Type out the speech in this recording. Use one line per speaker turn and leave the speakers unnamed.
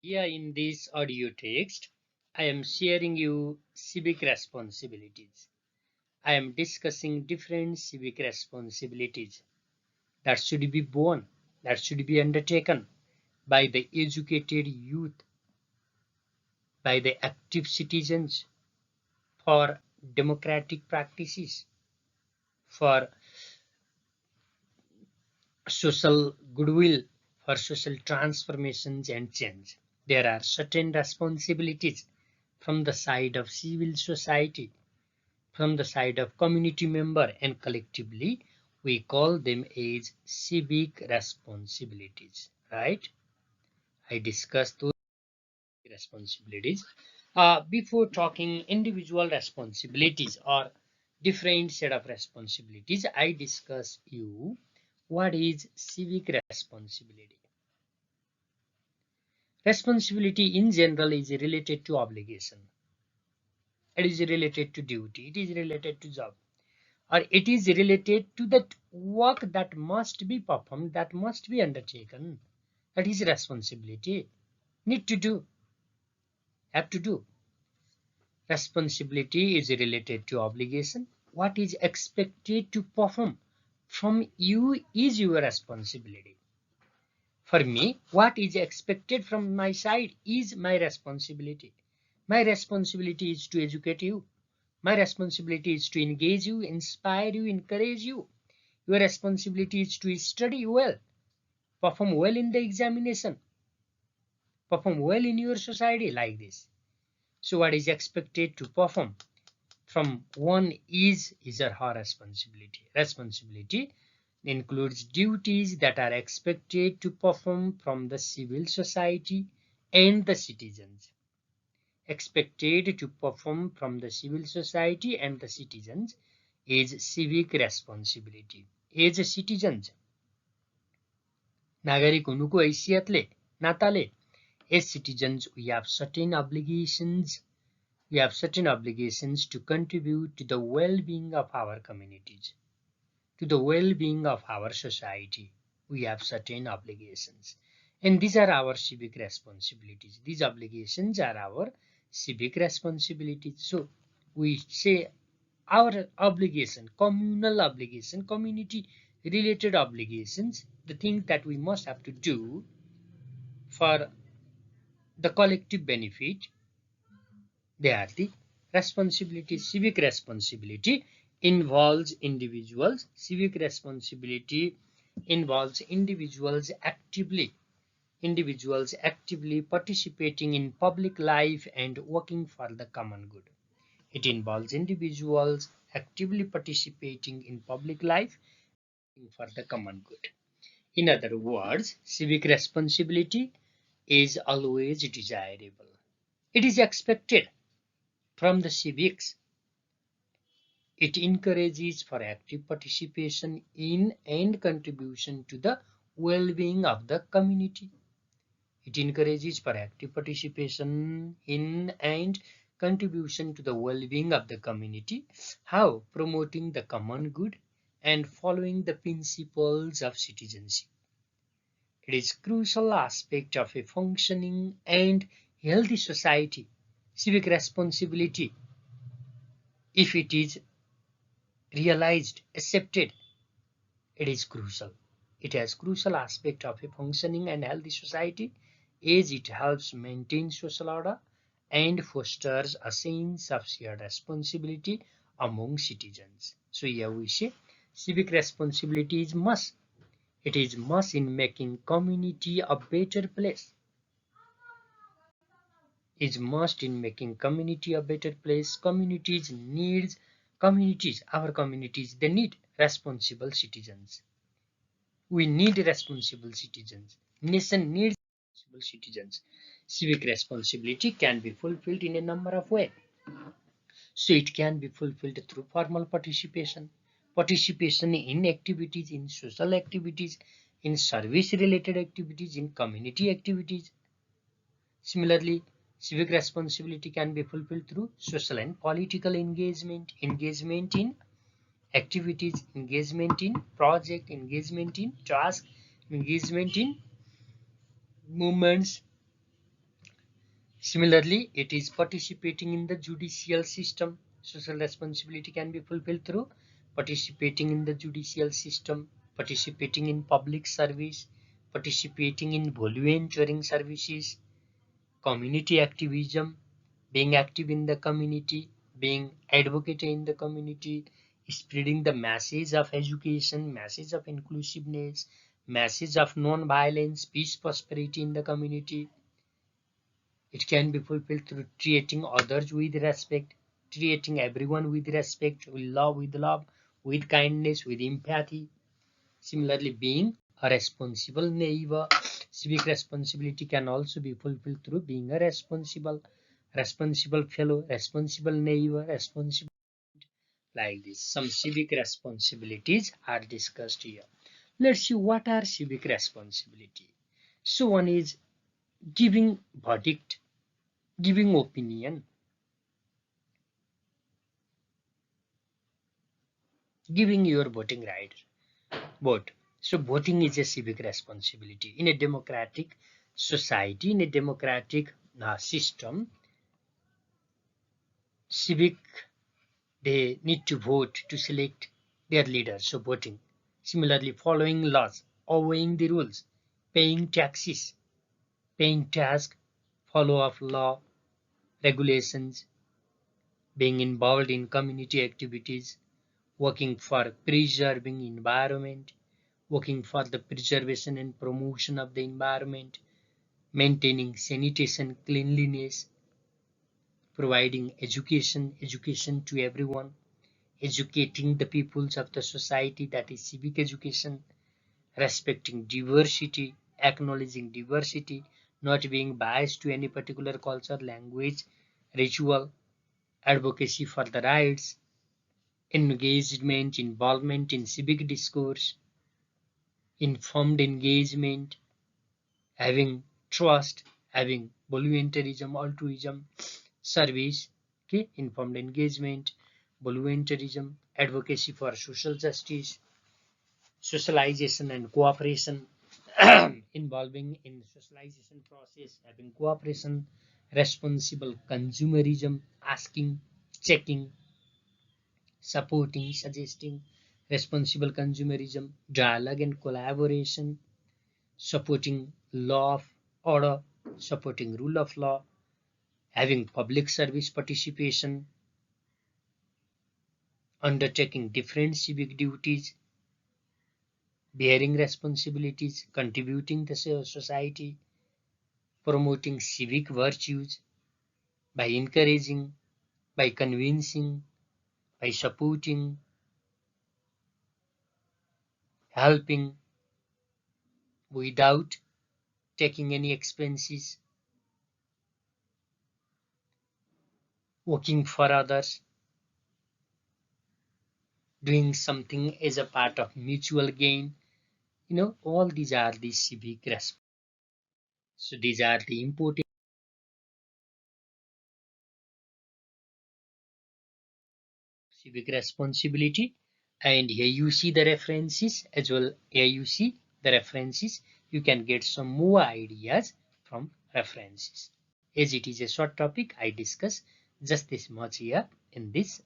Here in this audio text, I am sharing you civic responsibilities. I am discussing different civic responsibilities that should be borne, that should be undertaken by the educated youth, by the active citizens for democratic practices, for social goodwill, for social transformations and change. There are certain responsibilities from the side of civil society, from the side of community member, and collectively we call them as civic responsibilities, right? I discussed those responsibilities. Before talking individual responsibilities or different set of responsibilities, I discuss you what is civic responsibility. Responsibility in general is related to obligation. It is related to duty. It is related to job, or it is related to that work that must be performed, that must be undertaken. That is responsibility. Need to do, have to do. Responsibility is related to obligation. What is expected to perform from you is your responsibility. For me, what is expected from my side is my responsibility. My responsibility is to educate you. My responsibility is to engage you, inspire you, encourage you. Your responsibility is to study well, perform well in the examination, perform well in your society like this. So what is expected to perform from one is his or her responsibility. Responsibility includes duties that are expected to perform from the civil society and the citizens. Expected to perform from the civil society and the citizens is civic responsibility. As citizens, नागरिक हुनुको हैसियतले नाताले as citizens we have certain obligations. We have certain obligations to contribute to the well-being of our communities, to the well-being of our society. We have certain obligations, and these are our civic responsibilities. These obligations are our civic responsibilities. So we say our obligation, communal obligation, community related obligations, the things that we must have to do for the collective benefit, they are the responsibility. Civic responsibility involves individuals. Civic responsibility involves individuals actively participating in public life and working for the common good. It involves individuals actively participating in public life for the common good. In other words, civic responsibility is always desirable. It is expected from the civics. It encourages for active participation in and contribution to the well-being of the community. It encourages for active participation in and contribution to the well-being of the community. How? Promoting the common good and following the principles of citizenship. It is a crucial aspect of a functioning and healthy society. Civic responsibility, if it is realized, accepted, it is crucial. It has crucial aspect of a functioning and healthy society as it helps maintain social order and fosters a sense of shared responsibility among citizens. So here we say civic responsibility is must. It is must in making community a better place. Is must in making community a better place. Communities needs communities, our communities, they need responsible citizens. We need responsible citizens. Nation needs responsible citizens. Civic responsibility can be fulfilled in a number of ways. So it can be fulfilled through formal participation, participation in activities, in social activities, in service related activities, in community activities. Similarly, civic responsibility can be fulfilled through social and political engagement, engagement in activities, engagement in project, engagement in task, engagement in movements, Similarly, it is participating in the judicial system. Social responsibility can be fulfilled through participating in the judicial system, participating in public service, participating in volunteering services, community activism, being active in the community, being advocate in the community, spreading the message of education, message of inclusiveness, message of non-violence, peace, prosperity in the community. It can be fulfilled through treating others with respect, treating everyone with respect, with love, with kindness, with empathy. Similarly, being a responsible neighbor, civic responsibility can also be fulfilled through being a responsible fellow, responsible neighbor, responsible like this. Some civic responsibilities are discussed here. Let's see what are civic responsibility. So one is giving verdict, giving opinion, giving your voting right. Vote. So voting is a civic responsibility. In a democratic society, in a democratic system, civic, they need to vote to select their leaders. So voting. Similarly, following laws, obeying the rules, paying taxes, paying tax, follow of law, regulations, being involved in community activities, working for preserving environment, working for the preservation and promotion of the environment, maintaining sanitation, cleanliness, providing education to everyone, educating the peoples of the society, that is civic education, respecting diversity, acknowledging diversity, not being biased to any particular culture, language, ritual, advocacy for the rights, engagement, involvement in civic discourse, informed engagement, having trust, having volunteerism, altruism, service, okay, informed engagement, volunteerism, advocacy for social justice, socialization and cooperation, involving in socialization process, having cooperation, responsible consumerism, asking, checking, supporting, suggesting, responsible consumerism, dialogue and collaboration, supporting law of order, supporting rule of law, having public service participation, undertaking different civic duties, bearing responsibilities, contributing to society, promoting civic virtues by encouraging, by convincing, by supporting, helping without taking any expenses, working for others, doing something as a part of mutual gain. All these are the civic responsibilities. So these are the important civic responsibility. And here you see the references as well. Here you see the references. You can get some more ideas from references. As it is a short topic, I discuss just this much here in this